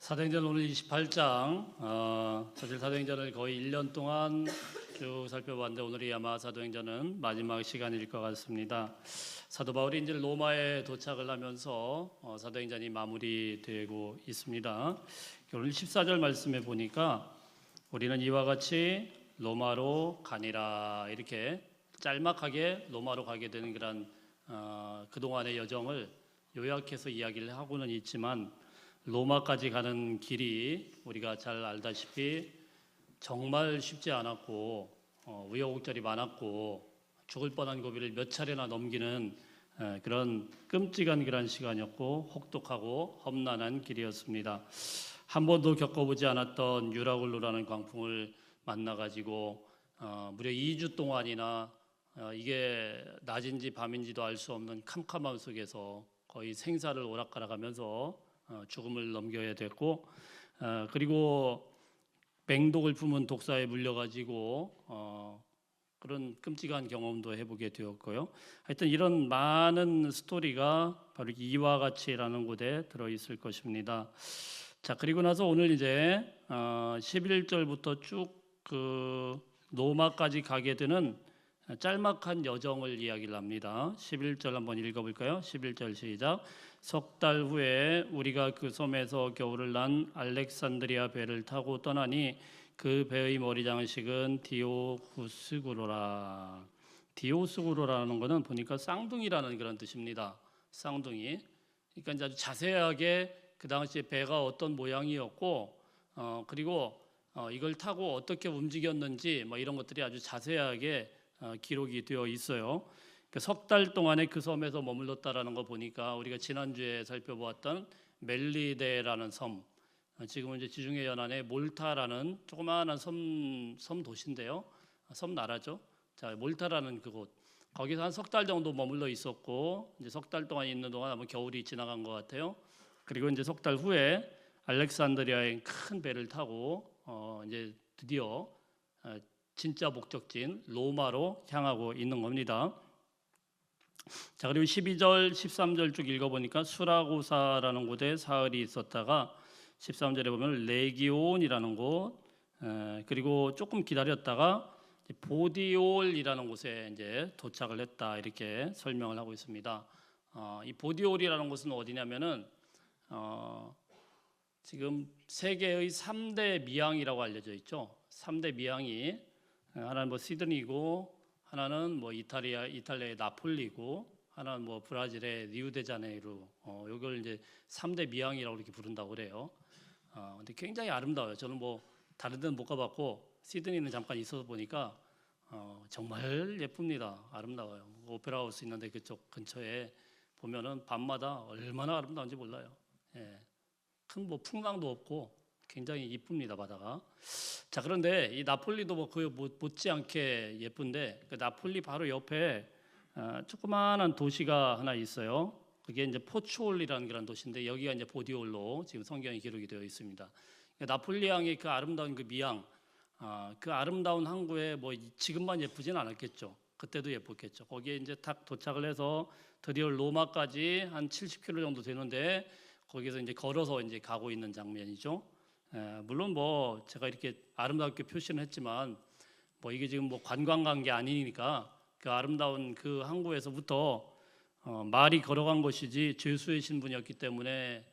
사도행전 오늘 28장 사실 사도행전을 거의 1년 동안 쭉 살펴봤는데 오늘이 아마 사도행전은 마지막 시간일 것 같습니다. 사도 바울이 이제 로마에 도착을 하면서 사도행전이 마무리되고 있습니다. 오늘 14절 말씀에 보니까 우리는 이와 같이 로마로 가니라 이렇게 짤막하게 로마로 가게 되는 그런 그동안의 여정을 요약해서 이야기를 하고는 있지만 로마까지 가는 길이 우리가 잘 알다시피 정말 쉽지 않았고 우여곡절이 많았고 죽을 뻔한 고비를 몇 차례나 넘기는 그런 끔찍한 그런 시간이었고 혹독하고 험난한 길이었습니다. 한 번도 겪어보지 않았던 유라굴로라는 광풍을 만나가지고 무려 2주 동안이나 이게 낮인지 밤인지도 알 수 없는 캄캄함 속에서 거의 생사를 오락가락하면서 죽음을 넘겨야 됐고 그리고 맹독을 품은 독사에 물려가지고 그런 끔찍한 경험도 해보게 되었고요. 하여튼 이런 많은 스토리가 바로 이와 같이라는 곳에 들어있을 것입니다. 자, 그리고 나서 오늘 이제 11절부터 쭉 그 로마까지 가게 되는 짤막한 여정을 이야기를 합니다. 11절 한번 읽어볼까요? 11절 시작. 석 달 후에 우리가 그 섬에서 겨울을 난 알렉산드리아 배를 타고 떠나니 그 배의 머리 장식은 디오구스구로라. 디오스구로라는 것은 보니까 쌍둥이라는 그런 뜻입니다. 쌍둥이. 그러니까 이제 아주 자세하게 그 당시에 배가 어떤 모양이었고 그리고 이걸 타고 어떻게 움직였는지 뭐 이런 것들이 아주 자세하게 기록이 되어 있어요. 석 달 동안에 그 섬에서 머물렀다라는 거 보니까 우리가 지난주에 살펴보았던 멜리데라는 섬, 지금은 이제 지중해 연안의 몰타라는 조그마한 섬 도시인데요, 섬 나라죠. 자, 몰타라는 그곳, 거기서 한 석 달 정도 머물러 있었고 이제 석 달 동안 있는 동안 아마 겨울이 지나간 것 같아요. 그리고 이제 석 달 후에 알렉산드리아의 큰 배를 타고 이제 드디어 진짜 목적지인 로마로 향하고 있는 겁니다. 자, 그리고 12절, 13절 쭉 읽어보니까 수라고사라는 곳에 사흘이 있었다가 13절에 보면 레기온이라는 곳, 그리고 조금 기다렸다가 보디올이라는 곳에 이제 도착을 했다 이렇게 설명을 하고 있습니다. 이 보디올이라는 곳은 어디냐면은 지금 세계의 3대 미항이라고 알려져 있죠. 3대 미항이 하나는 뭐 시드니고 하나는 뭐 이탈리아의 나폴리고 하나는 뭐 브라질의 리우데자네이루. 이걸 이제 3대 미항이라고 이렇게 부른다고 그래요. 근데 굉장히 아름다워요. 저는 뭐 다른 데는 못 가봤고 시드니는 잠깐 있어서 보니까 정말 예쁩니다. 아름다워요. 오페라 하우스 있는데 그쪽 근처에 보면은 밤마다 얼마나 아름다운지 몰라요. 예. 큰 뭐 풍랑도 없고 굉장히 이쁩니다, 바다가. 자, 그런데 이 나폴리도 뭐 그 못지않게 예쁜데 그 나폴리 바로 옆에 조그마한 도시가 하나 있어요. 그게 이제 포추올이라는 그런 도시인데 여기가 이제 보디올로 지금 성경에 기록이 되어 있습니다. 나폴리항의 그 아름다운 그 미항, 그 아름다운 항구에 뭐 지금만 예쁘진 않았겠죠. 그때도 예뻤겠죠. 거기에 이제 딱 도착을 해서 드디어 로마까지 한 70km 정도 되는데 거기서 이제 걸어서 이제 가고 있는 장면이죠. 물론 뭐 제가 이렇게 아름답게 표시는 했지만 뭐 이게 지금 뭐 관광 간 게 아니니까 그 아름다운 그 항구에서부터 말이 걸어간 것이지 죄수의 신분이었기 때문에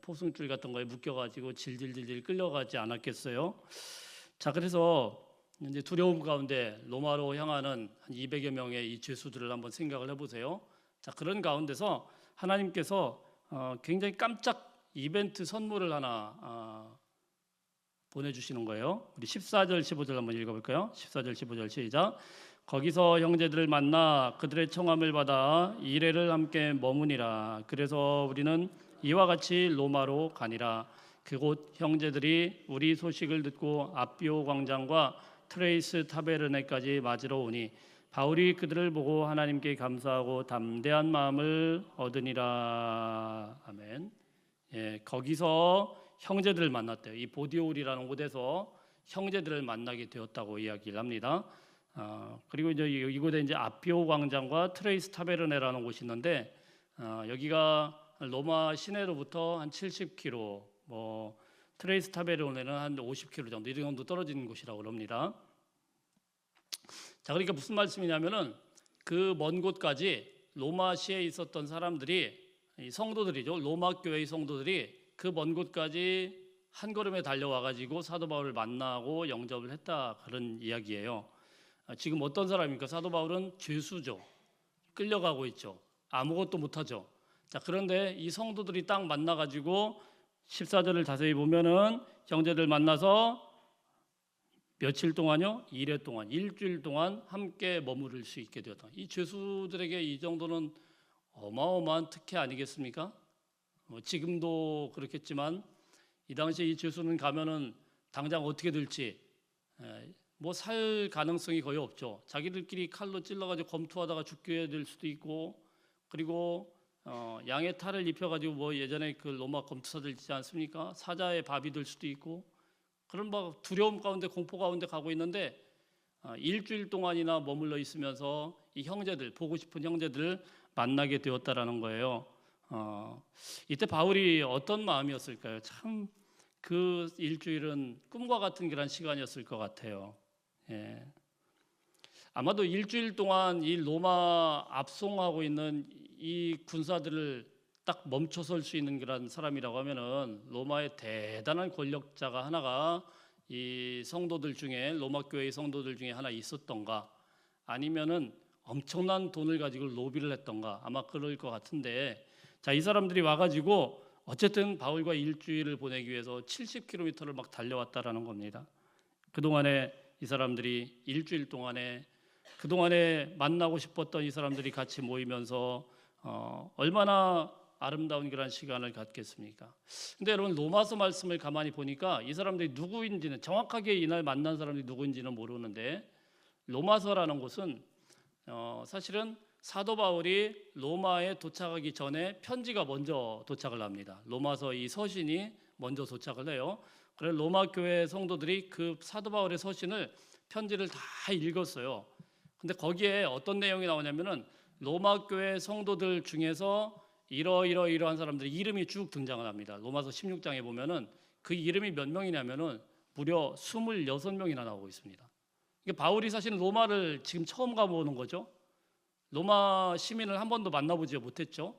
포승줄 같은 거에 묶여가지고 질질질질 끌려가지 않았겠어요. 자, 그래서 이제 두려움 가운데 로마로 향하는 한 200여 명의 이 죄수들을 한번 생각을 해보세요. 자, 그런 가운데서 하나님께서 굉장히 깜짝 이벤트 선물을 하나 보내주시는 거예요. 우리 14절 15절 한번 읽어볼까요? 14절 15절 시작. 거기서 형제들을 만나 그들의 청함을 받아 이레를 함께 머무니라. 그래서 우리는 이와 같이 로마로 가니라. 그곳 형제들이 우리 소식을 듣고 아비오 광장과 트레이스 타베르네까지 맞으러 오니 바울이 그들을 보고 하나님께 감사하고 담대한 마음을 얻으니라. 아멘. 예, 거기서 형제들을 만났대요. 이 보디올이라는 곳에서 형제들을 만나게 되었다고 이야기를 합니다. 그리고 이제 이곳에 이제 아비오 광장과 트레이스 타베르네라는 곳이 있는데 여기가 로마 시내로부터 한 70km, 뭐 트레이스 타베론에는 한 50km 정도 이 정도 떨어지는 곳이라고 그럽니다. 자, 그러니까 무슨 말씀이냐면은 그 먼 곳까지 로마시에 있었던 사람들이, 이 성도들이죠. 로마 교회의 성도들이 그 먼 곳까지 한 걸음에 달려와 가지고 사도 바울을 만나고 영접을 했다, 그런 이야기예요. 지금 어떤 사람입니까? 사도 바울은 죄수죠. 끌려가고 있죠. 아무것도 못하죠. 자, 그런데 이 성도들이 딱 만나 가지고 14절을 자세히 보면은 형제들 만나서 며칠 동안요? 2일 동안, 일주일 동안 함께 머무를 수 있게 되었다. 이 죄수들에게 이 정도는 어마어마한 특혜 아니겠습니까? 지금도 그렇겠지만 이 당시에 이 죄수는 가면은 당장 어떻게 될지 뭐 살 가능성이 거의 없죠. 자기들끼리 칼로 찔러가지고 검투하다가 죽게 될 수도 있고, 그리고 양의 탈을 입혀가지고 뭐 예전에 그 로마 검투사들 있지 않습니까? 사자의 밥이 될 수도 있고, 그런 막 두려움 가운데, 공포 가운데 가고 있는데 일주일 동안이나 머물러 있으면서 이 형제들, 보고 싶은 형제들을 만나게 되었다라는 거예요. 이때 바울이 어떤 마음이었을까요? 참 그 일주일은 꿈과 같은 그런 시간이었을 것 같아요. 예. 아마도 일주일 동안 이 로마 압송하고 있는 이 군사들을 딱 멈춰설 수 있는 그런 사람이라고 하면은 로마의 대단한 권력자가 하나가 이 성도들 중에, 로마 교회의 성도들 중에 하나 있었던가, 아니면은 엄청난 돈을 가지고 로비를 했던가, 아마 그럴 것 같은데, 자, 이 사람들이 와가지고 어쨌든 바울과 일주일을 보내기 위해서 70km를 막 달려왔다라는 겁니다. 그동안에 이 사람들이 일주일 동안에 그동안에 만나고 싶었던 이 사람들이 같이 모이면서 얼마나 아름다운 그런 시간을 갖겠습니까? 근데 여러분, 로마서 말씀을 가만히 보니까 이 사람들이 누구인지는, 정확하게 이날 만난 사람들이 누구인지는 모르는데, 로마서라는 곳은 사실은 사도 바울이 로마에 도착하기 전에 편지가 먼저 도착을 합니다. 로마서 이 서신이 먼저 도착을 해요. 그래서 로마 교회 성도들이 그 사도 바울의 서신을, 편지를 다 읽었어요. 근데 거기에 어떤 내용이 나오냐면은 로마 교회 성도들 중에서 이러한 사람들의 이름이 쭉 등장을 합니다. 로마서 16장에 보면은 그 이름이 몇 명이냐면은 무려 26명이나 나오고 있습니다. 이게 바울이 사실은 로마를 지금 처음 가보는 거죠. 로마 시민을 한 번도 만나보지 못했죠.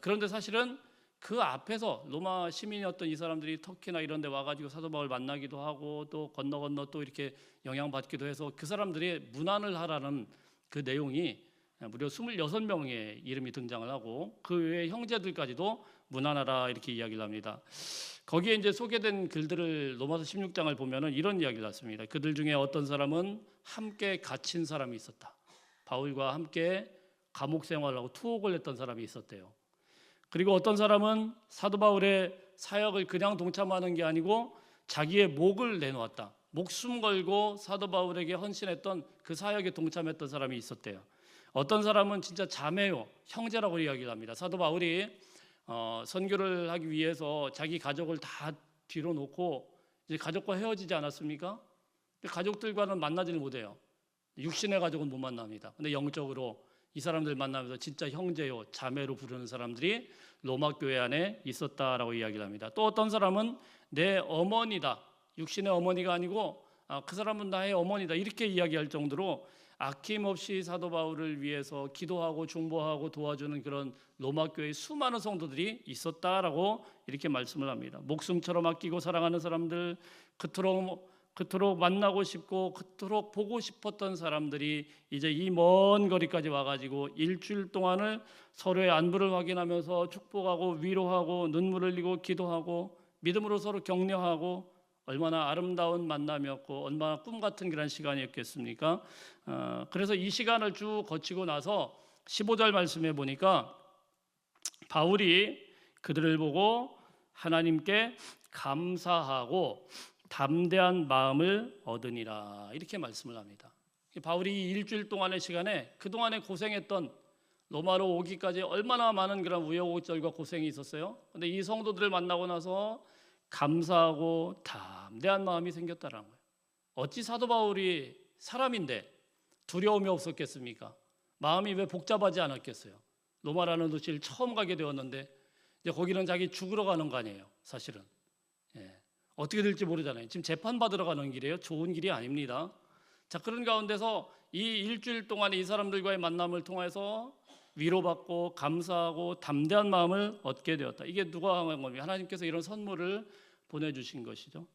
그런데 사실은 그 앞에서 로마 시민이었던 이 사람들이 터키나 이런 데 와가지고 사도 바울 만나기도 하고, 또 건너 또 이렇게 영향받기도 해서 그 사람들이 문안을 하라는 그 내용이 무려 26명의 이름이 등장을 하고, 그 외의 형제들까지도 문안하라 이렇게 이야기를 합니다. 거기에 이제 소개된 글들을, 로마서 16장을 보면은 이런 이야기를 했습니다. 그들 중에 어떤 사람은 함께 갇힌 사람이 있었다. 바울과 함께 감옥 생활하고 투옥을 했던 사람이 있었대요. 그리고 어떤 사람은 사도 바울의 사역을 그냥 동참하는 게 아니고 자기의 목을 내놓았다. 목숨 걸고 사도 바울에게 헌신했던, 그 사역에 동참했던 사람이 있었대요. 어떤 사람은 진짜 자매요, 형제라고 이야기를 합니다. 사도 바울이 선교를 하기 위해서 자기 가족을 다 뒤로 놓고 이제 가족과 헤어지지 않았습니까? 가족들과는 만나지를 못해요. 육신의 가족은 못 만납니다. 근데 영적으로 이 사람들 만나면서 진짜 형제요, 자매로 부르는 사람들이 로마 교회 안에 있었다라고 이야기를 합니다. 또 어떤 사람은 내 어머니다, 육신의 어머니가 아니고 그 사람은 나의 어머니다, 이렇게 이야기할 정도로 아낌없이 사도 바울을 위해서 기도하고 중보하고 도와주는 그런 로마 교회의 수많은 성도들이 있었다라고 이렇게 말씀을 합니다. 목숨처럼 아끼고 사랑하는 사람들, 그토록 만나고 싶고 그토록 보고 싶었던 사람들이 이제 이 먼 거리까지 와가지고 일주일 동안을 서로의 안부를 확인하면서 축복하고 위로하고 눈물을 흘리고 기도하고 믿음으로 서로 격려하고, 얼마나 아름다운 만남이었고 얼마나 꿈 같은 그런 시간이었겠습니까? 그래서 이 시간을 쭉 거치고 나서 15절 말씀해 보니까 바울이 그들을 보고 하나님께 감사하고 담대한 마음을 얻으니라, 이렇게 말씀을 합니다. 바울이 일주일 동안의 시간에 그동안에 고생했던, 로마로 오기까지 얼마나 많은 그런 우여곡절과 고생이 있었어요. 근데 이 성도들을 만나고 나서 감사하고 담대한 마음이 생겼다는 거예요. 어찌 사도 바울이 사람인데 두려움이 없었겠습니까? 마음이 왜 복잡하지 않았겠어요? 로마라는 도시를 처음 가게 되었는데 이제 거기는 자기 죽으러 가는 거 아니에요, 사실은. 예. 어떻게 될지 모르잖아요. 지금 재판받으러 가는 길이에요. 좋은 길이 아닙니다. 자, 그런 가운데서 이 일주일 동안에 이 사람들과의 만남을 통해서 위로받고 감사하고 담대한 마음을 얻게 되었다. 이게 누가 한 겁니까? 하나님께서 이런 선물을 보내주신 것이죠.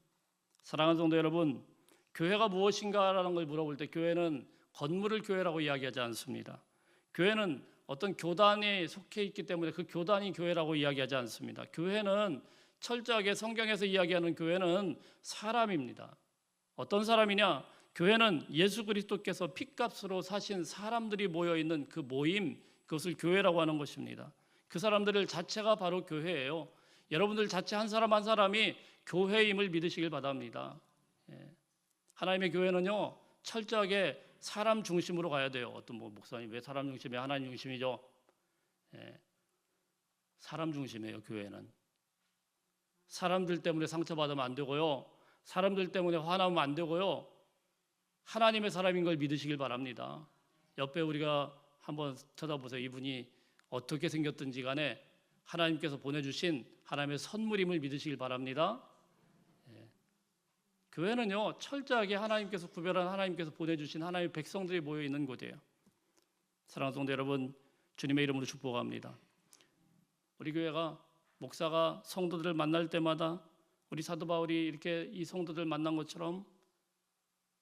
사랑하는 성도 여러분, 교회가 무엇인가라는 걸 물어볼 때 교회는 건물을 교회라고 이야기하지 않습니다. 교회는 어떤 교단에 속해 있기 때문에 그 교단이 교회라고 이야기하지 않습니다. 교회는 철저하게 성경에서 이야기하는 교회는 사람입니다. 어떤 사람이냐? 교회는 예수 그리스도께서 핏값으로 사신 사람들이 모여있는 그 모임, 그것을 교회라고 하는 것입니다. 그 사람들 자체가 바로 교회예요. 여러분들 자체 한 사람 한 사람이 교회임을 믿으시길 바랍니다. 하나님의 교회는요, 철저하게 사람 중심으로 가야 돼요. 어떤 목사님 왜 사람 중심이 하나님 중심이죠? 사람 중심이에요. 교회는 사람들 때문에 상처받으면 안 되고요, 사람들 때문에 화나면 안 되고요, 하나님의 사람인 걸 믿으시길 바랍니다. 옆에 우리가 한번 쳐다보세요. 이분이 어떻게 생겼든지 간에 하나님께서 보내주신 하나님의 선물임을 믿으시길 바랍니다. 교회는요, 철저하게 하나님께서 구별한, 하나님께서 보내주신 하나님의 백성들이 모여 있는 곳이에요. 사랑하는 성도 여러분, 주님의 이름으로 축복합니다. 우리 교회가 목사가 성도들을 만날 때마다 우리 사도 바울이 이렇게 이 성도들 만난 것처럼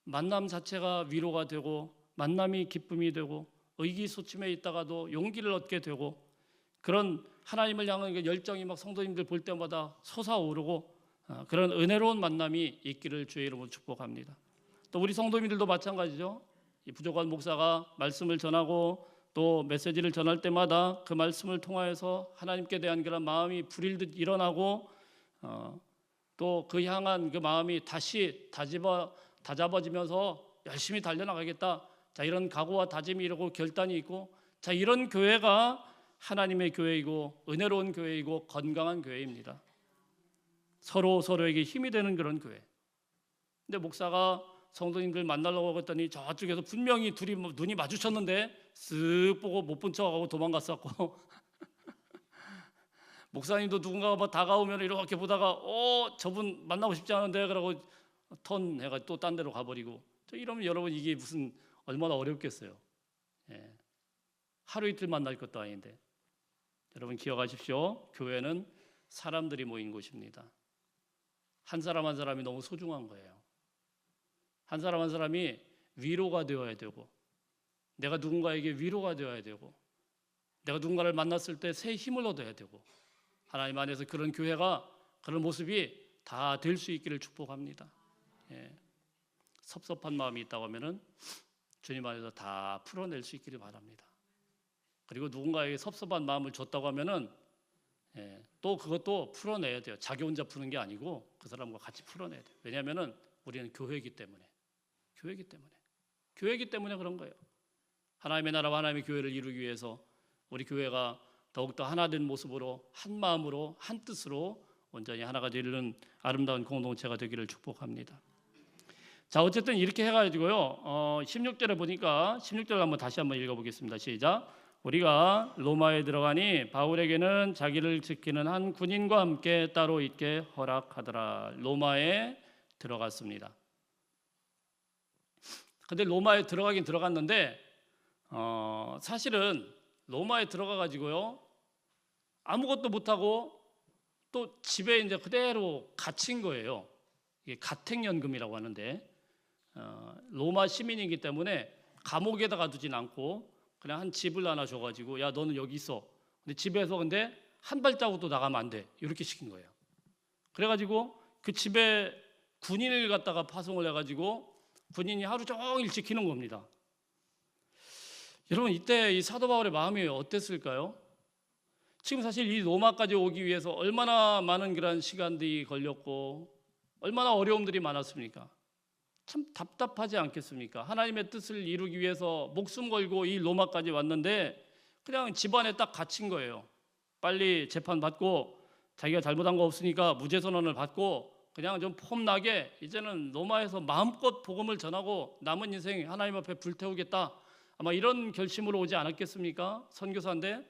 만남 자체가 위로가 되고 만남이 기쁨이 되고 의기소침해 있다가도 용기를 얻게 되고 그런 하나님을 향한 열정이 막 성도님들 볼 때마다 솟아오르고 그런 은혜로운 만남이 있기를 주의 이름으로 축복합니다. 또 우리 성도님들도 마찬가지죠. 이 부족한 목사가 말씀을 전하고 또 메시지를 전할 때마다 그 말씀을 통하여서 하나님께 대한 그런 마음이 불일듯 일어나고 또 그 향한 그 마음이 다시 다잡아지면서 열심히 달려나가겠다. 자, 이런 각오와 다짐이 이루고 결단이 있고, 자, 이런 교회가 하나님의 교회이고 은혜로운 교회이고 건강한 교회입니다. 서로에게 힘이 되는 그런 교회. 근데 목사가 성도님들 만나려고 했더니 저쪽에서 분명히 둘이 눈이 마주쳤는데 쓱 보고 못 본 척하고 도망갔었고 목사님도 누군가가 막 다가오면 이렇게 보다가 저분 만나고 싶지 않은데 그러고 턴 해가 또 딴 데로 가버리고, 이러면 여러분 이게 무슨 얼마나 어렵겠어요. 하루 이틀 만날 것도 아닌데. 여러분 기억하십시오. 교회는 사람들이 모인 곳입니다. 한 사람 한 사람이 너무 소중한 거예요. 한 사람 한 사람이 위로가 되어야 되고, 내가 누군가에게 위로가 되어야 되고, 내가 누군가를 만났을 때 새 힘을 얻어야 되고, 하나님 안에서 그런 교회가, 그런 모습이 다 될 수 있기를 축복합니다. 섭섭한 마음이 있다고 하면은 주님 안에서 다 풀어낼 수 있기를 바랍니다. 그리고 누군가에게 섭섭한 마음을 줬다고 하면은 또 그것도 풀어내야 돼요. 자기 혼자 푸는 게 아니고 그 사람과 같이 풀어내야 돼요. 왜냐하면은 우리는 교회이기 때문에 그런 거예요. 하나님의 나라와 하나님의 교회를 이루기 위해서 우리 교회가 더욱더 하나된 모습으로 한 마음으로 한 뜻으로 온전히 하나가 되는 아름다운 공동체가 되기를 축복합니다. 자, 어쨌든 이렇게 해가지고요, 16절에 보니까 16절 한번 다시 한번 읽어보겠습니다. 시작. 우리가 로마에 들어가니 바울에게는 자기를 지키는 한 군인과 함께 따로 있게 허락하더라. 로마에 들어갔습니다. 근데 로마에 들어가긴 들어갔는데 사실은 로마에 들어가 가지고요 아무것도 못하고 또 집에 이제 그대로 갇힌 거예요. 이게 가택연금이라고 하는데 로마 시민이기 때문에 감옥에다가 두진 않고 그냥 한 집을 하나 줘가지고 야 너는 여기 있어. 근데 집에서 근데 한 발자국도 나가면 안 돼. 이렇게 시킨 거예요. 그래가지고 그 집에 군인을 갖다가 파송을 해가지고 군인이 하루 종일 지키는 겁니다. 여러분 이때 이 사도 바울의 마음이 어땠을까요? 지금 사실 이 로마까지 오기 위해서 얼마나 많은 그런 시간들이 걸렸고 얼마나 어려움들이 많았습니까? 참 답답하지 않겠습니까? 하나님의 뜻을 이루기 위해서 목숨 걸고 이 로마까지 왔는데 그냥 집안에 딱 갇힌 거예요. 빨리 재판 받고 자기가 잘못한 거 없으니까 무죄 선언을 받고 그냥 좀 폼나게 이제는 로마에서 마음껏 복음을 전하고 남은 인생 하나님 앞에 불태우겠다. 아마 이런 결심으로 오지 않았겠습니까? 선교사인데.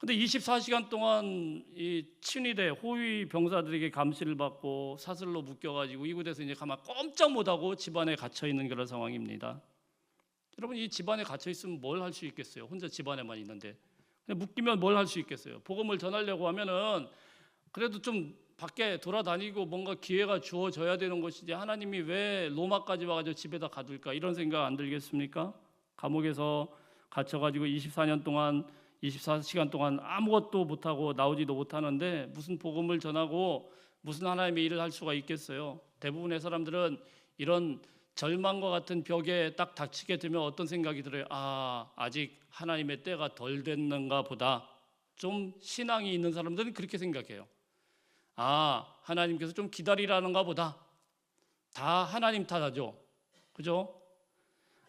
근데 24시간 동안 이 친위대 호위 병사들에게 감시를 받고 사슬로 묶여가지고 이곳에서 이제 가만 꼼짝 못하고 집안에 갇혀 있는 그런 상황입니다. 여러분, 이 집안에 갇혀 있으면 뭘 할 수 있겠어요? 혼자 집안에만 있는데 묶이면 뭘 할 수 있겠어요? 복음을 전하려고 하면은 그래도 좀 밖에 돌아다니고 뭔가 기회가 주어져야 되는 것이지, 하나님이 왜 로마까지 와가지고 집에다 가둘까, 이런 생각 안 들겠습니까? 감옥에서 갇혀가지고 24년 동안 24시간 동안 아무것도 못하고 나오지도 못하는데 무슨 복음을 전하고 무슨 하나님의 일을 할 수가 있겠어요? 대부분의 사람들은 이런 절망과 같은 벽에 딱 닥치게 되면 어떤 생각이 들어요? 아직 하나님의 때가 덜 됐는가 보다. 좀 신앙이 있는 사람들은 그렇게 생각해요. 하나님께서 좀 기다리라는가 보다. 다 하나님 탓하죠. 그죠?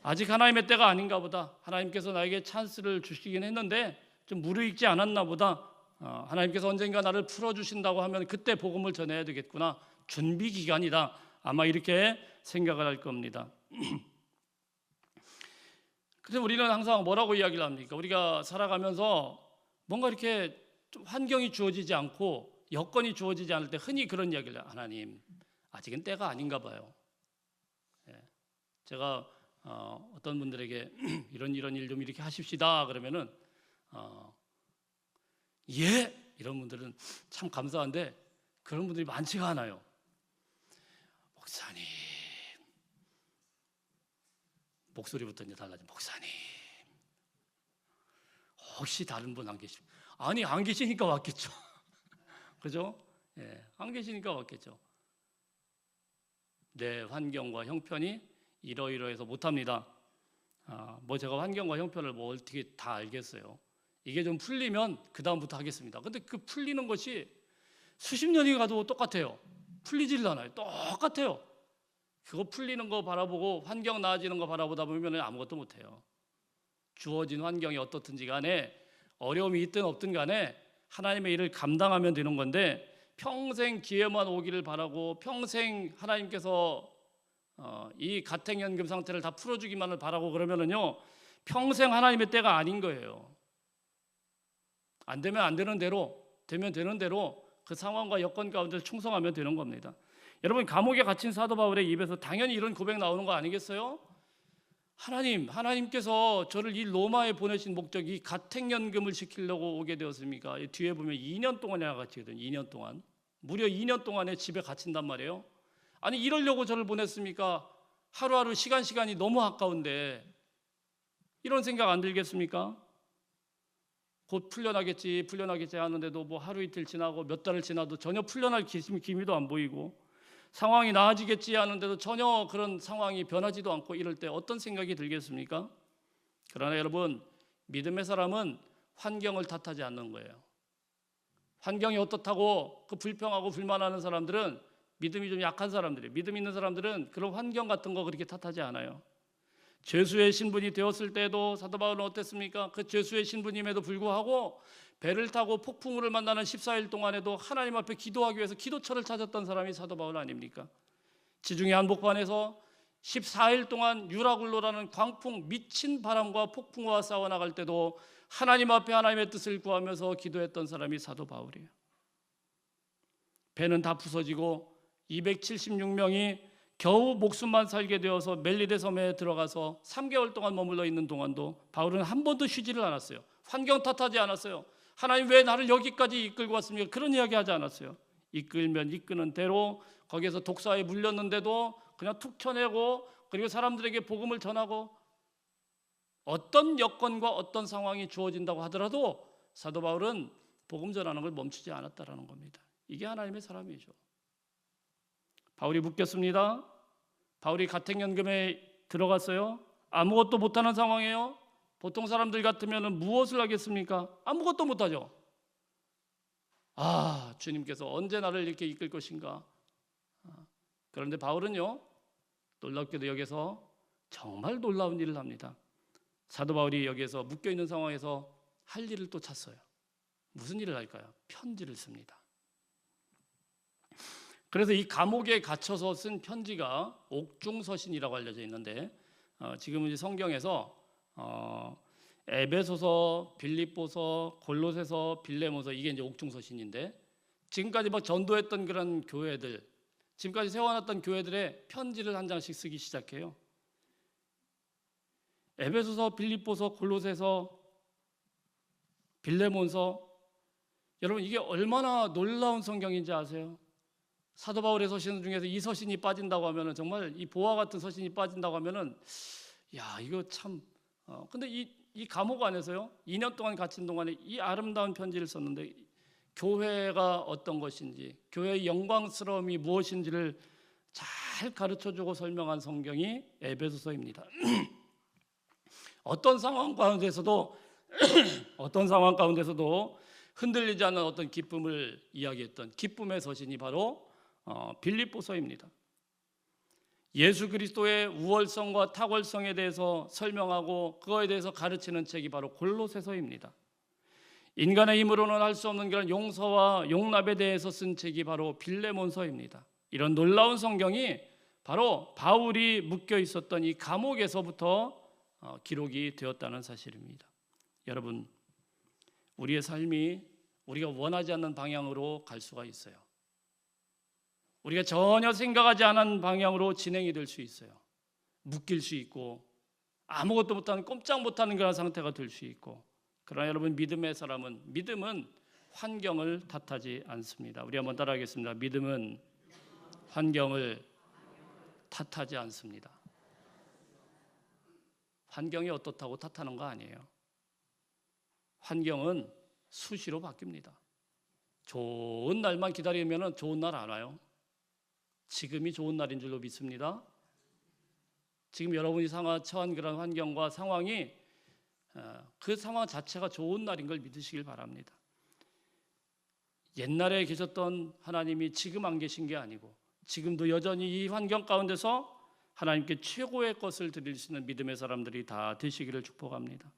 아직 하나님의 때가 아닌가 보다. 하나님께서 나에게 찬스를 주시긴 했는데 좀 무르익지 않았나 보다. 하나님께서 언젠가 나를 풀어주신다고 하면 그때 복음을 전해야 되겠구나. 준비 기간이다. 아마 이렇게 생각을 할 겁니다. 그래서 우리는 항상 뭐라고 이야기를 합니까? 우리가 살아가면서 뭔가 이렇게 좀 환경이 주어지지 않고 여건이 주어지지 않을 때 흔히 그런 이야기를 해요. 하나님, 아직은 때가 아닌가 봐요. 제가 어떤 분들에게 이런 일 좀 이렇게 하십시다 그러면은 예? 이런 분들은 참 감사한데 그런 분들이 많지가 않아요. 목사님, 목소리부터 이제 달라진 목사님, 혹시 다른 분 안 계십니까? 아니, 안 계시니까 왔겠죠. 그죠? 안 계시니까 왔겠죠. 내 환경과 형편이 이러이러해서 못합니다. 뭐 제가 환경과 형편을 뭐 어떻게 다 알겠어요. 이게 좀 풀리면 그 다음부터 하겠습니다. 근데 그 풀리는 것이 수십 년이 가도 똑같아요. 풀리질 않아요. 똑같아요. 그거 풀리는 거 바라보고 환경 나아지는 거 바라보다 보면 아무것도 못해요. 주어진 환경이 어떻든지 간에 어려움이 있든 없든 간에 하나님의 일을 감당하면 되는 건데, 평생 기회만 오기를 바라고 평생 하나님께서 이 가택연금 상태를 다 풀어주기만을 바라고 그러면은요, 평생 하나님의 때가 아닌 거예요. 안 되면 안 되는 대로, 되면 되는 대로 그 상황과 여건 가운데 충성하면 되는 겁니다. 여러분, 감옥에 갇힌 사도 바울의 입에서 당연히 이런 고백 나오는 거 아니겠어요? 하나님께서 저를 이 로마에 보내신 목적이 가택연금을 시키려고 오게 되었습니까? 뒤에 보면 2년 동안이나 갇히거든요. 2년 동안. 무려 2년 동안에 집에 갇힌단 말이에요. 아니, 이러려고 저를 보냈습니까? 하루하루 시간이 너무 아까운데 이런 생각 안 들겠습니까? 곧 풀려나겠지 하는데도 뭐 하루 이틀 지나고 몇 달을 지나도 전혀 풀려날 기미도 안 보이고, 상황이 나아지겠지 하는데도 전혀 그런 상황이 변하지도 않고, 이럴 때 어떤 생각이 들겠습니까? 그러나 여러분, 믿음의 사람은 환경을 탓하지 않는 거예요. 환경이 어떻다고 그 불평하고 불만하는 사람들은 믿음이 좀 약한 사람들이에요. 믿음 있는 사람들은 그런 환경 같은 거 그렇게 탓하지 않아요. 죄수의 신분이 되었을 때도 사도 바울은 어땠습니까? 그 죄수의 신분임에도 불구하고 배를 타고 폭풍우를 만나는 14일 동안에도 하나님 앞에 기도하기 위해서 기도처를 찾았던 사람이 사도 바울 아닙니까? 지중해 한복판에서 14일 동안 유라굴로라는 광풍, 미친 바람과 폭풍우와 싸워 나갈 때도 하나님 앞에 하나님의 뜻을 구하면서 기도했던 사람이 사도 바울이에요. 배는 다 부서지고 276명이 겨우 목숨만 살게 되어서 멜리데 섬에 들어가서 3개월 동안 머물러 있는 동안도 바울은 한 번도 쉬지를 않았어요. 환경 탓하지 않았어요. 하나님, 왜 나를 여기까지 이끌고 왔습니까? 그런 이야기 하지 않았어요. 이끌면 이끄는 대로 거기에서 독사에 물렸는데도 그냥 툭 쳐내고, 그리고 사람들에게 복음을 전하고, 어떤 여건과 어떤 상황이 주어진다고 하더라도 사도 바울은 복음 전하는 걸 멈추지 않았다라는 겁니다. 이게 하나님의 사람이죠. 바울이 묶였습니다. 바울이 가택연금에 들어갔어요. 아무것도 못하는 상황이에요. 보통 사람들 같으면 무엇을 하겠습니까? 아무것도 못하죠. 주님께서 언제 나를 이렇게 이끌 것인가? 그런데 바울은요, 놀랍게도 여기서 정말 놀라운 일을 합니다. 사도 바울이 여기에서 묶여있는 상황에서 할 일을 또 찾어요. 무슨 일을 할까요? 편지를 씁니다. 그래서 이 감옥에 갇혀서 쓴 편지가 옥중서신이라고 알려져 있는데, 지금 이제 성경에서 에베소서, 빌립보서, 골로새서, 빌레몬서 이게 이제 옥중서신인데 지금까지 막 전도했던 그런 교회들, 지금까지 세워놨던 교회들의 편지를 한 장씩 쓰기 시작해요. 에베소서, 빌립보서, 골로새서, 빌레몬서, 여러분 이게 얼마나 놀라운 성경인지 아세요? 사도 바울의 서신 중에서 이 서신이 빠진다고 하면은 정말 이 보화 같은 서신이 빠진다고 하면은 야 이거 참 근데 이 감옥 안에서요 2년 동안 갇힌 동안에 이 아름다운 편지를 썼는데 교회가 어떤 것인지 교회의 영광스러움이 무엇인지를 잘 가르쳐주고 설명한 성경이 에베소서입니다. 어떤 상황 가운데서도 흔들리지 않는 어떤 기쁨을 이야기했던 기쁨의 서신이 바로 빌립보서입니다. 예수 그리스도의 우월성과 탁월성에 대해서 설명하고 그거에 대해서 가르치는 책이 바로 골로새서입니다. 인간의 힘으로는 할 수 없는 그런 용서와 용납에 대해서 쓴 책이 바로 빌레몬서입니다. 이런 놀라운 성경이 바로 바울이 묶여 있었던 이 감옥에서부터 기록이 되었다는 사실입니다. 여러분, 우리의 삶이 우리가 원하지 않는 방향으로 갈 수가 있어요. 우리가 전혀 생각하지 않은 방향으로 진행이 될 수 있어요. 묶일 수 있고 아무것도 못하는 꼼짝 못하는 그런 상태가 될 수 있고 그러나 여러분 믿음은 환경을 탓하지 않습니다. 우리 한번 따라하겠습니다. 믿음은 환경을 탓하지 않습니다. 환경이 어떻다고 탓하는 거 아니에요. 환경은 수시로 바뀝니다. 좋은 날만 기다리면 좋은 날 안 와요. 지금이 좋은 날인 줄로 믿습니다. 지금 여러분이 처한 그런 환경과 상황이 그 상황 자체가 좋은 날인 걸 믿으시길 바랍니다. 옛날에 계셨던 하나님이 지금 안 계신 게 아니고 지금도 여전히 이 환경 가운데서 하나님께 최고의 것을 드릴 수 있는 믿음의 사람들이 다 되시기를 축복합니다.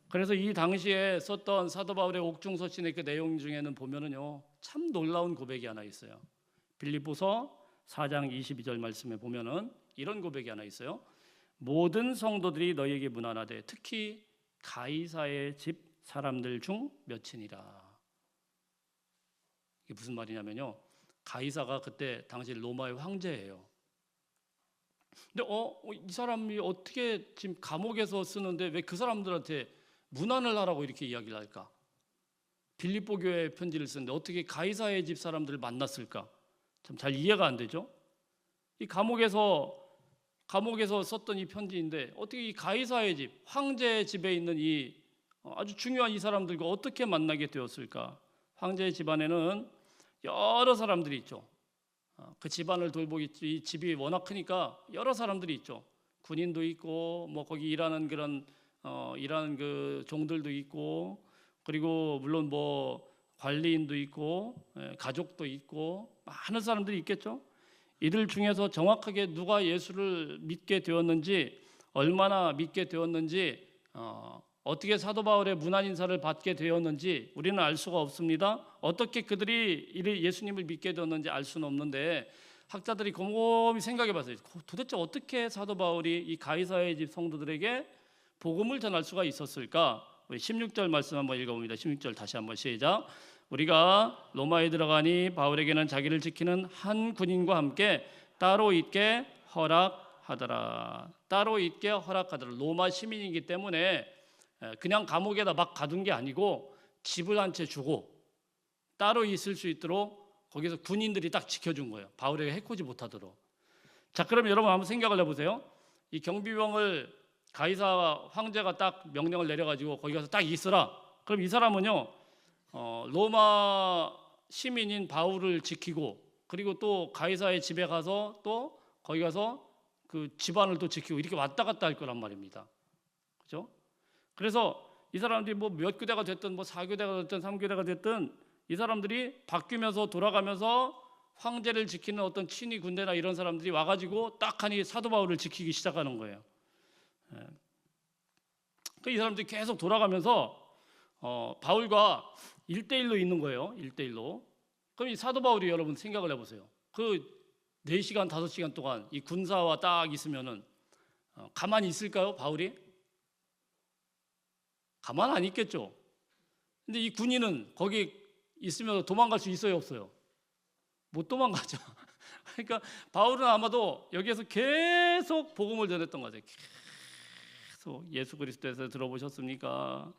그래서 이 당시에 썼던 사도 바울의 옥중서신의 그 내용 중에는 보면은요 참 놀라운 고백이 하나 있어요. 빌립보서 4장 22절 말씀에 보면은 이런 고백이 하나 있어요. 모든 성도들이 너희에게 문안하되 특히 가이사의 집 사람들 중 몇이니라. 이게 무슨 말이냐면요. 가이사가 그때 당시 로마의 황제예요. 근데 이 사람이 어떻게 지금 감옥에서 쓰는데 왜 그 사람들한테 문안을 하라고 이렇게 이야기를 할까? 빌립보 교회에 편지를 쓰는데 어떻게 가이사의 집 사람들을 만났을까? 참 잘 이해가 안 되죠. 이 감옥에서 썼던 이 편지인데 어떻게 이 가이사의 집, 황제의 집에 있는 이 아주 중요한 이 사람들과 어떻게 만나게 되었을까? 황제의 집안에는 여러 사람들이 있죠. 그 집안을 돌보기 이 집이 워낙 크니까 여러 사람들이 있죠. 군인도 있고 뭐 거기 일하는 그런 일하는 그 종들도 있고 그리고 물론 뭐 관리인도 있고 가족도 있고 많은 사람들이 있겠죠. 이들 중에서 정확하게 누가 예수를 믿게 되었는지 얼마나 믿게 되었는지 어떻게 사도 바울의 문안 인사를 받게 되었는지 우리는 알 수가 없습니다. 어떻게 그들이 예수님을 믿게 되었는지 알 수는 없는데 학자들이 곰곰이 생각해 봤어요. 도대체 어떻게 사도 바울이 이 가이사의 집 성도들에게 복음을 전할 수가 있었을까? 우리 16절 말씀 한번 읽어봅니다. 16절 다시 한번 시작. 우리가 로마에 들어가니 바울에게는 자기를 지키는 한 군인과 함께 따로 있게 허락하더라. 따로 있게 허락하더라. 로마 시민이기 때문에 그냥 감옥에다 막 가둔 게 아니고 집을 한 채 주고 따로 있을 수 있도록 거기서 군인들이 딱 지켜준 거예요. 바울에게 해코지 못하도록. 자, 그럼 여러분 한번 생각을 해보세요. 이 경비병을 가이사 황제가 딱 명령을 내려가지고 거기 가서 딱 있으라. 그럼 이 사람은요 로마 시민인 바울을 지키고 그리고 또 가이사의 집에 가서 또 거기 가서 그 집안을 또 지키고 이렇게 왔다 갔다 할 거란 말입니다. 그렇죠? 그래서 이 사람들이 뭐 몇 교대가 됐든 뭐 4교대가 됐든 3교대가 됐든 이 사람들이 바뀌면서 돌아가면서 황제를 지키는 어떤 친위 군대나 이런 사람들이 와가지고 딱하니 사도 바울을 지키기 시작하는 거예요. 이 사람들이 계속 돌아가면서 바울과 1대1로 있는 거예요. 1대1로. 그럼 이 사도 바울이 여러분 생각을 해보세요. 그 4시간 5시간 동안 이 군사와 딱 있으면은 가만히 있을까요? 바울이? 가만 안 있겠죠. 근데 이 군인은 거기 있으면 도망갈 수 있어요, 없어요? 못 도망가죠. 그러니까 바울은 아마도 여기에서 계속 복음을 전했던 거죠. 계속 예수 그리스도에 대해서 들어보셨습니까?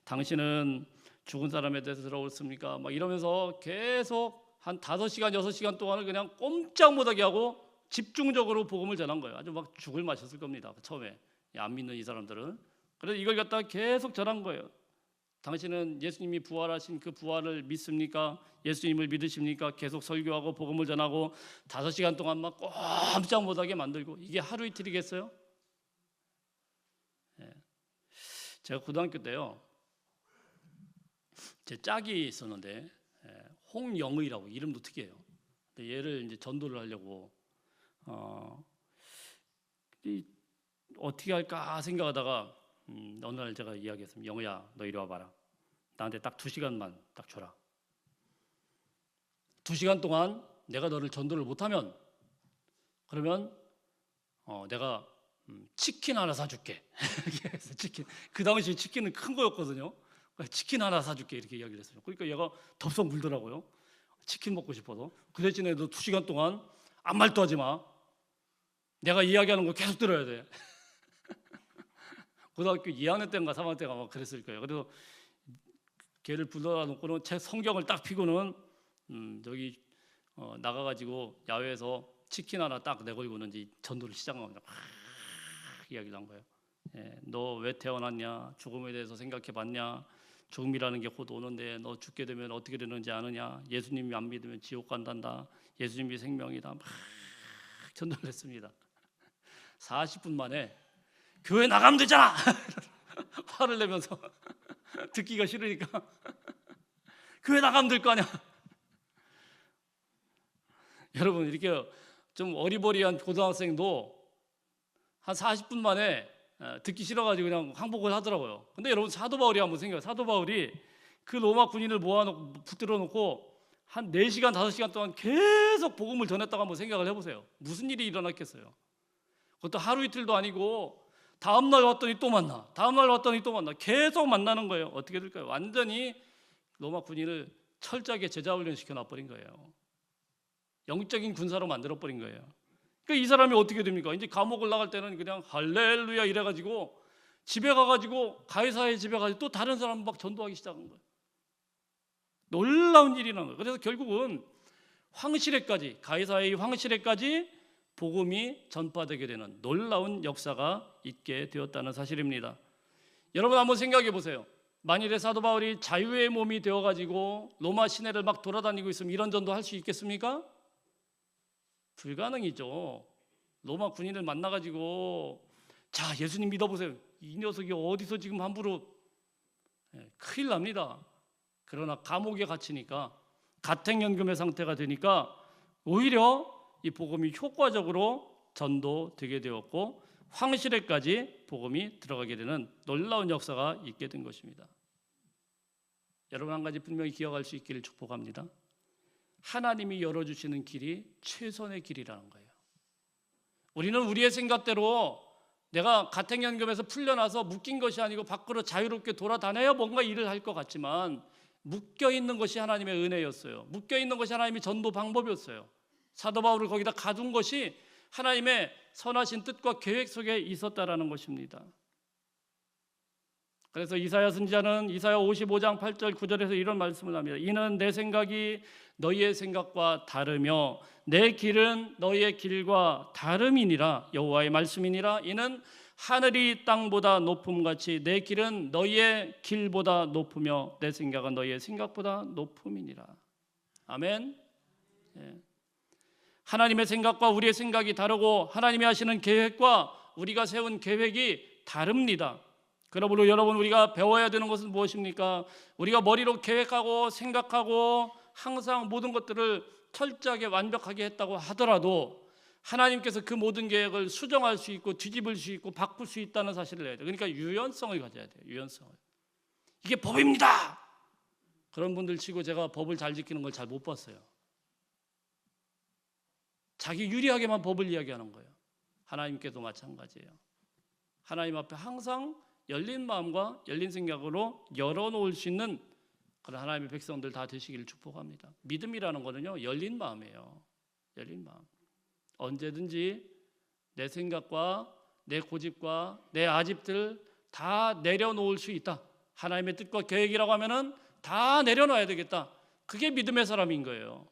당신은 죽은 사람에 대해서 들어보셨습니까? 막 이러면서 계속 한 5시간, 6시간 동안을 그냥 꼼짝 못하게 하고 집중적으로 복음을 전한 거예요. 아주 막 죽을 맛이었을 겁니다. 처음에 안 믿는 이 사람들은. 그래서 이걸 갖다가 계속 전한 거예요. 당신은 예수님이 부활하신 그 부활을 믿습니까? 예수님을 믿으십니까? 계속 설교하고 복음을 전하고 5시간 동안 막 꼼짝 못하게 만들고, 이게 하루 이틀이겠어요? 제가 고등학교 때요, 제 짝이 있었는데 홍영의라고, 이름도 특이해요. 근데 얘를 이제 전도를 하려고 어떻게 할까 생각하다가 어느 날 제가 이야기했습니다. 영의야, 너 이리 와봐라. 나한테 딱 2시간만 딱 줘라. 2시간 동안 내가 너를 전도를 못하면, 그러면 내가 치킨 하나 사줄게. 치킨. 그 당시 치킨은 큰 거였거든요. 치킨 하나 사줄게, 이렇게 이야기를 했어요. 그러니까 얘가 덥석 물더라고요. 치킨 먹고 싶어서. 그 대신에 너 2시간 동안 아무 말도 하지 마. 내가 이야기하는 거 계속 들어야 돼. 고등학교 2학년 때인가 3학년 때가 막 그랬을 거예요. 그래서 걔를 불러다 놓고는 책 성경을 딱 피고는 저기 나가가지고 야외에서 치킨 하나 딱 내걸고는 이제 전도를 시작합니다. 이야기를 한 거예요. 너 왜 태어났냐? 죽음에 대해서 생각해봤냐? 죽음이라는 게 곧 오는데 너 죽게 되면 어떻게 되는지 아느냐? 예수님이 안 믿으면 지옥 간단다. 예수님이 생명이다. 막 전도를 했습니다. 40분 만에 교회 나가면 되잖아. 화를 내면서 듣기가 싫으니까 교회 나가면 될 거 아니야. 여러분, 이렇게 좀 어리버리한 고등학생도 한 40분 만에 듣기 싫어가지고 그냥 항복을 하더라고요. 근데 여러분, 사도 바울이 한번 생겨요. 사도 바울이 그 로마 군인을 모아놓고 붙들어 놓고 한 4시간 5시간 동안 계속 복음을 전했다고 한번 생각을 해보세요. 무슨 일이 일어났겠어요? 그것도 하루 이틀도 아니고 다음날 왔더니 또 만나, 다음날 왔더니 또 만나, 계속 만나는 거예요. 어떻게 될까요? 완전히 로마 군인을 철저하게 제자훈련 시켜놔버린 거예요. 영적인 군사로 만들어버린 거예요. 그러니까 이 사람이 어떻게 됩니까? 이제 감옥을 나갈 때는 그냥 할렐루야 이래가지고 집에 가가지고 가이사의 집에 가서 또 다른 사람 막 전도하기 시작한 거예요. 놀라운 일이 난 거예요. 그래서 결국은 황실에까지, 가이사의 황실에까지 복음이 전파되게 되는 놀라운 역사가 있게 되었다는 사실입니다. 여러분, 한번 생각해 보세요. 만일에 사도 바울이 자유의 몸이 되어가지고 로마 시내를 막 돌아다니고 있으면 이런 전도 할 수 있겠습니까? 불가능이죠. 로마 군인을 만나가지고 자, 예수님 믿어보세요. 이 녀석이 어디서 지금 함부로, 큰일 납니다. 그러나 감옥에 갇히니까, 가택연금의 상태가 되니까 오히려 이 복음이 효과적으로 전도되게 되었고 황실에까지 복음이 들어가게 되는 놀라운 역사가 있게 된 것입니다. 여러분, 한 가지 분명히 기억할 수 있기를 축복합니다. 하나님이 열어주시는 길이 최선의 길이라는 거예요. 우리는 우리의 생각대로 내가 가택연금에서 풀려나서 묶인 것이 아니고 밖으로 자유롭게 돌아다녀야 뭔가 일을 할 것 같지만 묶여있는 것이 하나님의 은혜였어요. 묶여있는 것이 하나님의 전도 방법이었어요. 사도 바울을 거기다 가둔 것이 하나님의 선하신 뜻과 계획 속에 있었다라는 것입니다. 그래서 이사야 선지자는 이사야 55장 8절 9절에서 이런 말씀을 합니다. 이는 내 생각이 너희의 생각과 다르며 내 길은 너희의 길과 다름이니라. 여호와의 말씀이니라. 이는 하늘이 땅보다 높음같이 내 길은 너희의 길보다 높으며 내 생각은 너희의 생각보다 높음이니라. 아멘. 하나님의 생각과 우리의 생각이 다르고 하나님이 하시는 계획과 우리가 세운 계획이 다릅니다. 그러므로 여러분, 우리가 배워야 되는 것은 무엇입니까? 우리가 머리로 계획하고 생각하고 항상 모든 것들을 철저하게 완벽하게 했다고 하더라도 하나님께서 그 모든 계획을 수정할 수 있고 뒤집을 수 있고 바꿀 수 있다는 사실을 해야 돼요. 그러니까 유연성을 가져야 돼요. 유연성을. 이게 법입니다. 그런 분들 치고 제가 법을 잘 지키는 걸 잘 못 봤어요. 자기 유리하게만 법을 이야기하는 거예요. 하나님께도 마찬가지예요. 하나님 앞에 항상 열린 마음과 열린 생각으로 열어놓을 수 있는 그런 하나님의 백성들 다 되시기를 축복합니다. 믿음이라는 거는요, 열린 마음이에요. 열린 마음. 언제든지 내 생각과 내 고집과 내 아집들 다 내려놓을 수 있다. 하나님의 뜻과 계획이라고 하면은 다 내려놔야 되겠다. 그게 믿음의 사람인 거예요.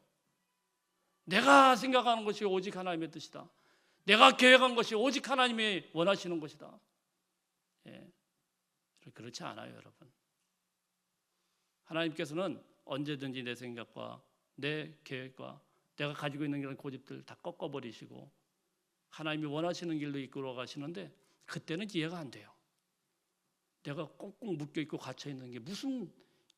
내가 생각하는 것이 오직 하나님의 뜻이다. 내가 계획한 것이 오직 하나님이 원하시는 것이다. 예. 그렇지 않아요, 여러분. 하나님께서는 언제든지 내 생각과 내 계획과 내가 가지고 있는 그런 고집들 다 꺾어버리시고 하나님이 원하시는 길로 이끌어 가시는데 그때는 이해가 안 돼요. 내가 꽁꽁 묶여있고 갇혀있는 게 무슨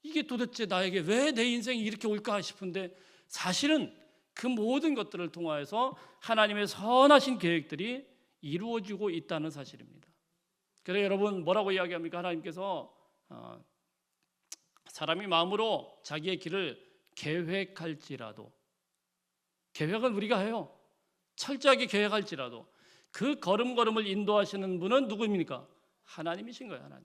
이게 도대체 나에게 왜 내 인생이 이렇게 올까 싶은데 사실은 그 모든 것들을 통하여서 하나님의 선하신 계획들이 이루어지고 있다는 사실입니다. 그래서 여러분 뭐라고 이야기합니까? 하나님께서 사람이 마음으로 자기의 길을 계획할지라도, 계획은 우리가 해요. 철저하게 계획할지라도 그 걸음걸음을 인도하시는 분은 누구입니까? 하나님이신 거예요. 하나님.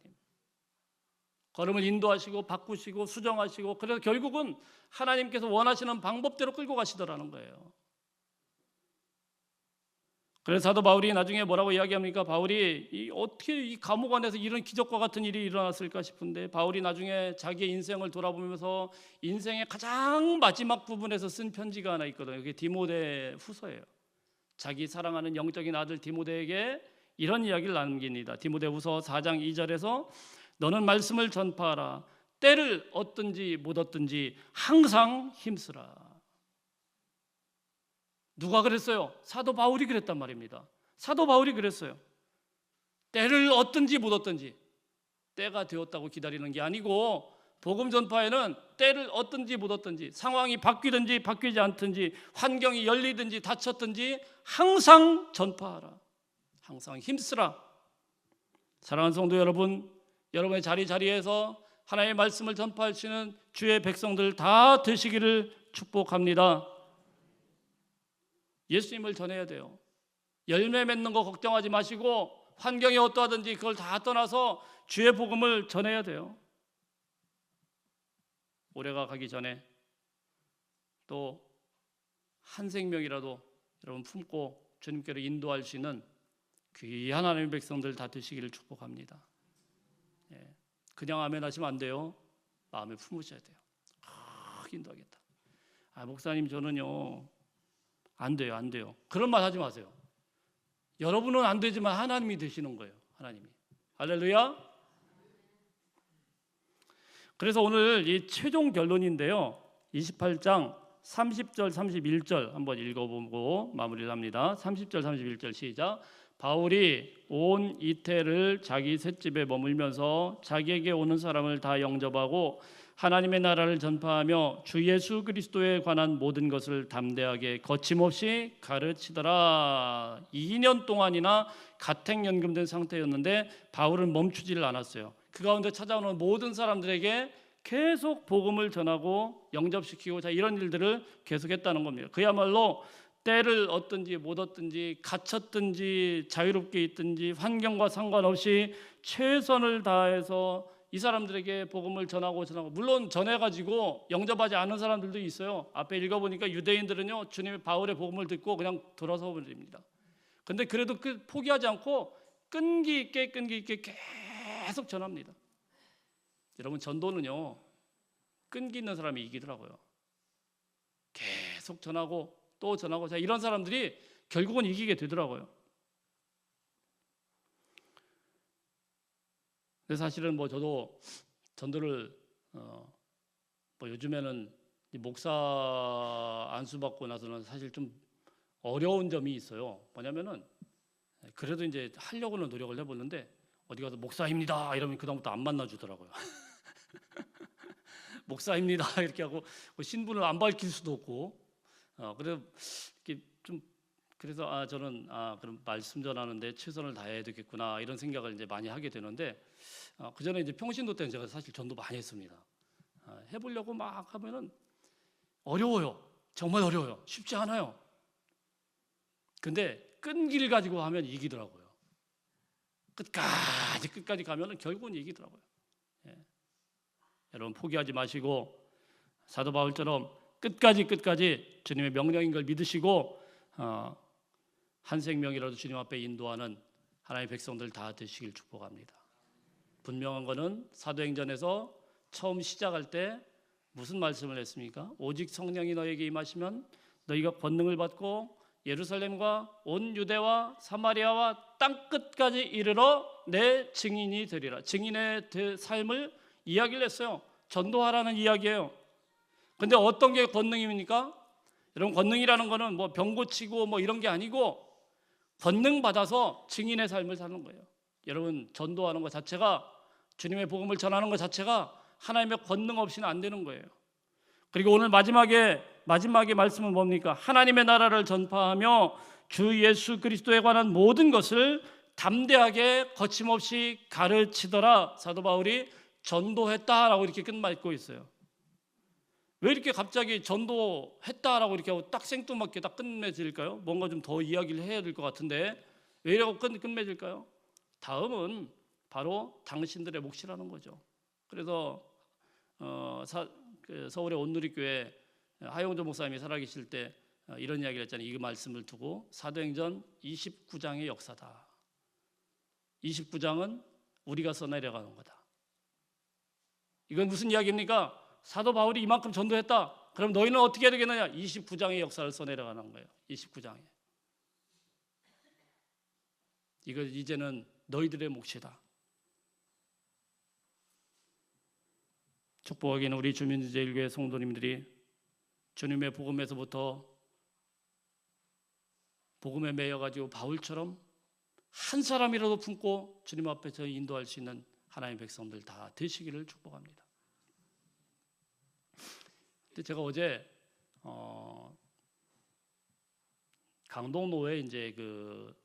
걸음을 인도하시고 바꾸시고 수정하시고 그래서 결국은 하나님께서 원하시는 방법대로 끌고 가시더라는 거예요. 그래서 사도 바울이 나중에 뭐라고 이야기합니까? 바울이 어떻게 이 감옥 안에서 이런 기적과 같은 일이 일어났을까 싶은데 바울이 나중에 자기의 인생을 돌아보면서 인생의 가장 마지막 부분에서 쓴 편지가 하나 있거든요. 그게 디모데 후서예요. 자기 사랑하는 영적인 아들 디모데에게 이런 이야기를 남깁니다. 디모데 후서 4장 2절에서 너는 말씀을 전파하라. 때를 얻든지 못 얻든지 항상 힘쓰라. 누가 그랬어요? 사도 바울이 그랬단 말입니다. 사도 바울이 그랬어요. 때를 얻든지 못 얻든지 때가 되었다고 기다리는 게 아니고 복음 전파에는 때를 얻든지 못 얻든지 상황이 바뀌든지 바뀌지 않든지 환경이 열리든지 닫혔든지 항상 전파하라. 항상 힘쓰라. 사랑하는 성도 여러분, 여러분의 자리에서 하나님의 말씀을 전파할 수 있는 주의 백성들 다 되시기를 축복합니다. 예수님을 전해야 돼요. 열매 맺는 거 걱정하지 마시고 환경이 어떠하든지 그걸 다 떠나서 주의 복음을 전해야 돼요. 올해가 가기 전에 또 한 생명이라도 여러분 품고 주님께로 인도할 수 있는 귀한 하나님의 백성들 다 되시기를 축복합니다. 그냥 아멘 하시면 안 돼요. 마음에 품으셔야 돼요. 인도하겠다. 목사님 저는요 안 돼요. 그런 말 하지 마세요. 여러분은 안 되지만 하나님이 되시는 거예요. 하나님이. 할렐루야. 그래서 오늘 이 최종 결론인데요. 28장 30절 31절 한번 읽어보고 마무리를 합니다. 30절 31절 시작. 바울이 온 이태를 자기 셋집에 머물면서 자기에게 오는 사람을 다 영접하고 하나님의 나라를 전파하며 주 예수 그리스도에 관한 모든 것을 담대하게 거침없이 가르치더라. 2년 동안이나 가택연금된 상태였는데 바울은 멈추지를 않았어요. 그 가운데 찾아오는 모든 사람들에게 계속 복음을 전하고 영접시키고 이런 일들을 계속했다는 겁니다. 그야말로 때를 얻든지 못 얻든지 갇혔든지 자유롭게 있든지 환경과 상관없이 최선을 다해서 이 사람들에게 복음을 전하고 물론 전해가지고 영접하지 않은 사람들도 있어요. 앞에 읽어보니까 유대인들은요 주님의 바울의 복음을 듣고 그냥 돌아서 버립니다. 근데 그래도 포기하지 않고 끈기 있게 계속 전합니다. 여러분 전도는요 끈기 있는 사람이 이기더라고요. 계속 전하고 또 전하고 이런 사람들이 결국은 이기게 되더라고요. 근데 사실은 저도 전도를 요즘에는 목사 안수 받고 나서는 사실 좀 어려운 점이 있어요. 뭐냐면은 그래도 이제 하려고는 노력을 해보는데 어디 가서 목사입니다 이러면 그다음부터 안 만나주더라고요. 목사입니다 이렇게 하고 신분을 안 밝힐 수도 없고 그래서 이렇게 좀 그래서 저는 그럼 말씀 전하는데 최선을 다해야 되겠구나 이런 생각을 이제 많이 하게 되는데 그 전에 이제 평신도 때는 제가 사실 전도 많이 했습니다. 해보려고 막 하면은 어려워요. 정말 어려워요. 쉽지 않아요. 근데 끈기를 가지고 하면 이기더라고요. 끝까지 가면은 결국은 이기더라고요. 예. 여러분 포기하지 마시고 사도 바울처럼 끝까지 주님의 명령인 걸 믿으시고 한 생명이라도 주님 앞에 인도하는 하나님의 백성들 다 되시길 축복합니다. 분명한 것은 사도행전에서 처음 시작할 때 무슨 말씀을 했습니까? 오직 성령이 너에게 임하시면 너희가 권능을 받고 예루살렘과 온 유대와 사마리아와 땅 끝까지 이르러 내 증인이 되리라. 증인의 삶을 이야기를 했어요. 전도하라는 이야기예요. 근데 어떤 게 권능입니까? 여러분 권능이라는 거는 뭐 병 고치고 뭐 이런 게 아니고 권능 받아서 증인의 삶을 사는 거예요. 여러분 전도하는 것 자체가 주님의 복음을 전하는 것 자체가 하나님의 권능 없이는 안 되는 거예요. 그리고 오늘 마지막에 말씀은 뭡니까? 하나님의 나라를 전파하며 주 예수 그리스도에 관한 모든 것을 담대하게 거침없이 가르치더라. 사도 바울이 전도했다라고 이렇게 끝맺고 있어요. 왜 이렇게 갑자기 전도했다라고 이렇게 하고 딱 생뚱맞게 딱 끝맺을까요? 뭔가 좀 더 이야기를 해야 될 것 같은데 왜 이러고 끝맺을까요? 다음은 바로 당신들의 몫이라는 거죠. 그래서 서울의 온누리교회 하용조 목사님이 살아계실 때 이런 이야기를 했잖아요. 이 말씀을 두고 사도행전 29장의 역사다. 29장은 우리가 써내려가는 거다. 이건 무슨 이야기입니까? 사도 바울이 이만큼 전도했다. 그럼 너희는 어떻게 해야 되겠느냐? 29장의 역사를 써내려가는 거예요. 29장에. 이거 이제는 너희들의 몫이다. 축복하기는 우리 주민제일교회 성도님들이 주님의 복음에서부터 복음에 매여가지고 바울처럼 한 사람이라도 품고 주님 앞에 저희 인도할 수 있는 하나님의 백성들 다 되시기를 축복합니다. 근데 제가 어제 강동로에 이제 그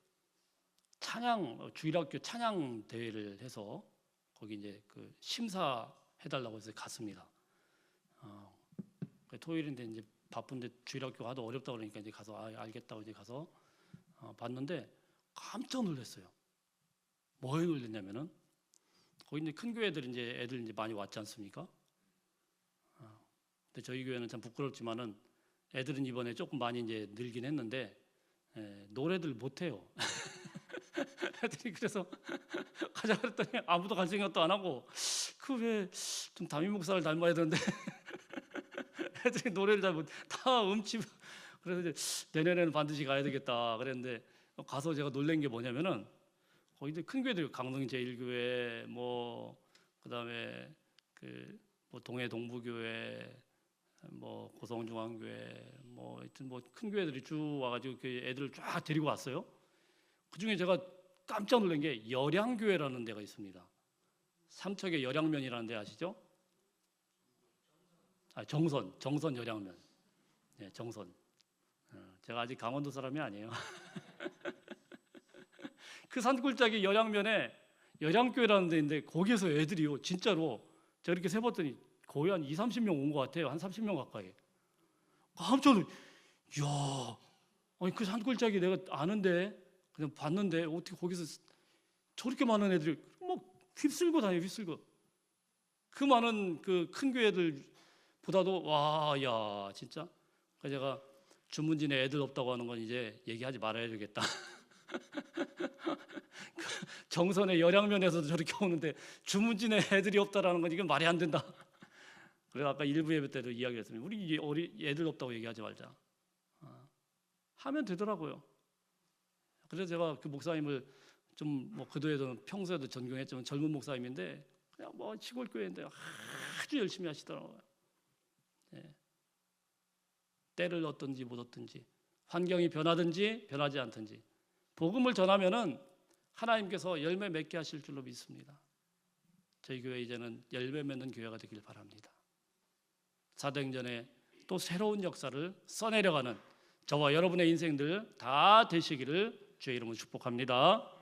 주일학교 찬양 대회를 해서 거기 이제 그 심사해달라고 해서 갔습니다. 토요일인데 이제 바쁜데 주일학교 가도 어렵다 그러니까 이제 가서 알겠다고 이제 가서 봤는데 깜짝 놀랐어요. 뭐에 놀랐냐면은 거기 이제 큰 교회들 이제 애들 이제 많이 왔지 않습니까? 근데 저희 교회는 참 부끄럽지만은 애들은 이번에 조금 많이 이제 늘긴 했는데 노래들 못 해요. 애들이 그래서 가자 그랬더니 아무도 갈 생각도 안 하고 그 왜 좀 담임 목사를 닮아야 되는데 애들이 노래를 잘 못 다 음치. 그래서 이제 내년에는 반드시 가야 되겠다 그랬는데 가서 제가 놀란 게 뭐냐면은 거기 이제 큰 교회들 강릉 제일교회 뭐 그다음에 뭐 동해 동부교회 뭐 고성중앙교회 뭐 하여튼 뭐 큰 교회들이 쭉 와가지고 그 애들을 쫙 데리고 왔어요. 그 중에 제가 깜짝 놀란 게 열양교회라는 데가 있습니다. 삼척의 열양면이라는 데 아시죠? 정선 열양면. 네, 정선. 제가 아직 강원도 사람이 아니에요. 그 산골짜기 열양면에 열양교회라는 데인데 거기에서 애들이요 진짜로 제가 이렇게 세봤더니 거의 한 20-30명 온 것 같아요. 한 30명 가까이. 깜짝 놀랐어요. 이야, 아니 그 산골짜기 내가 아는데 그냥 봤는데 어떻게 거기서 저렇게 많은 애들이 막 휩쓸고 다녀요. 휩쓸고. 그 많은 그 큰 교회들보다도 야 진짜. 그래서 제가 주문진에 애들 없다고 하는 건 이제 얘기하지 말아야 되겠다. 정선의 열양면에서도 저렇게 오는데 주문진에 애들이 없다라는 건 이건 말이 안 된다. 그래서 아까 일부 예배 때도 이야기했습니다. 우리 애들 없다고 얘기하지 말자. 하면 되더라고요. 그래서 제가 그 목사님을 좀 뭐 그도에도 평소에도 존경했지만 젊은 목사님인데 그냥 뭐 시골 교회인데 아주 열심히 하시더라고요. 네. 때를 얻든지 못 얻든지 환경이 변하든지 변하지 않든지 복음을 전하면은 하나님께서 열매 맺게 하실 줄로 믿습니다. 저희 교회 이제는 열매 맺는 교회가 되길 바랍니다. 사도행전에 또 새로운 역사를 써내려가는 저와 여러분의 인생들 다 되시기를 주의 이름으로 축복합니다.